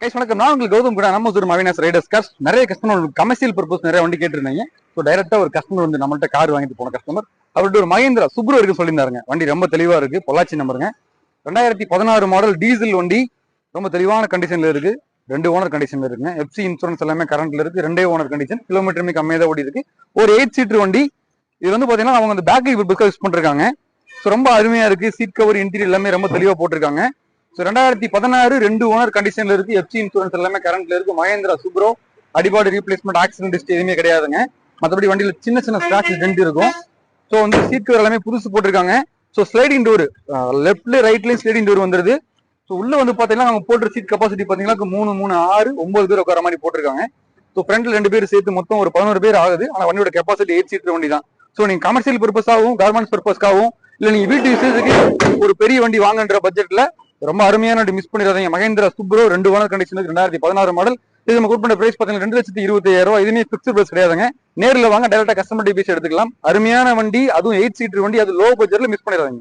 Guys வணக்கம். நான் உங்களுக்கு கௌதம் கூட நம்ம ஒரு அவினாஸ் ரைடர்ஸ் கார்ஸ். நிறைய கஸ்டமர் கமர்ஷியல் பர்பஸ் நிறைய வண்டி கேட்டிருந்தீங்க. ஸோ டைரக்டா ஒரு கஸ்டமர் வந்து நம்மள்ட்ட கார் வாங்கிட்டு போன கஸ்டமர் அவர்கிட்ட ஒரு மகேந்திரா சுப்ரோ இருக்கு சொல்லியிருந்தாருங்க. வண்டி ரொம்ப தெளிவா இருக்கு, பொள்ளாச்சி நம்பருங்க. 2016 மாடல் டீசல் வண்டி, ரொம்ப தெளிவான கண்டிஷன்ல இருக்கு. 2 ஓனர் கண்டிஷன்ல இருக்குங்க. எஃப்சி இன்சூரன்ஸ் எல்லாமே கரண்ட்ல இருக்கு. 2 ஓனர் கண்டிஷன், கிலோமீட்டருமே கம்மியாக தான் ஓடி இருக்கு. ஒரு 8 சீட்டர் வண்டி. இது வந்து பாத்தீங்கன்னா அவங்க அந்த பேக்கரி பர்பஸ்க்காக யூஸ் பண்ணிருக்காங்க. ஸோ ரொம்ப அருமையா இருக்கு. சீட் கவர் இன்டீரியர் எல்லாமே ரொம்ப தெளிவா போட்டிருக்காங்க. 2016 2 ஓனர் கண்டிஷன்ல இருக்கு. எஃப்சி இன்சூரன்ஸ் எல்லாமே கரண்ட்ல இருக்கு. மகேந்திரா சுப்ரோ, அடிபாடு ரீப்ளேஸ்மெண்ட், ஆக்சிடென்ட் ஹிஸ்டரி எதுவுமே கிடையாதுங்க. மற்றபடி வண்டியில சின்ன சின்ன ஸ்கிராட்ச் டென்ட் இருக்கும். ஸோ வந்து சீட் கவர் எல்லாமே புதுசு போட்டிருக்காங்க. ஸோ ஸ்லைடிங் டோர், லெஃப்ட்ல ரைட்லயும் ஸ்லைடிங் டோர் வந்துருது. ஸோ உள்ள வந்து பாத்தீங்கன்னா அவங்க போட்டுற சீட் கெப்பாசிட்டி பாத்தீங்கன்னா 3 3 6 9 பேர் உட்கார மாதிரி போட்டிருக்காங்க. ஸோ ஃப்ரண்ட்ல 2 பேர் சேர்த்து மொத்தம் ஒரு 11 பேர் ஆகுது. ஆனா வண்டியோட கெப்பாசிட்டி 8 சீட்டர் வண்டி தான். ஸோ நீங்க கமர்ஷியல் பர்பஸாகவும் கார்மெண்ட்ஸ் பர்பஸ்க்காகவும் இல்ல நீங்க வீட்டு விசேஷத்துக்கு ஒரு பெரிய வண்டி வாங்கன்ற பட்ஜெட்ல ரொம்ப அருமையான வண்டி மிஸ் பண்ணிடாதீங்க. மகேந்திரா சுப்ரோ 2 ஓனர் கண்டிஷனுக்கு 2016 மாடல். இது நம்ம கூப்பிட்ட பிரைஸ் பாத்தீங்கன்னா 2,25,000 இதுமே பிக்ஸ்ட் பிரைஸ் கிடையாதுங்க. நேரில் வாங்க, டைரக்டா கஸ்டமர் பேசி எடுத்துக்கலாம். அருமையான வண்டி, அதுவும் 8 சீட்டர் வண்டி, அது லோ பட்ஜெட்ல மிஸ் பண்ணிடாதீங்க.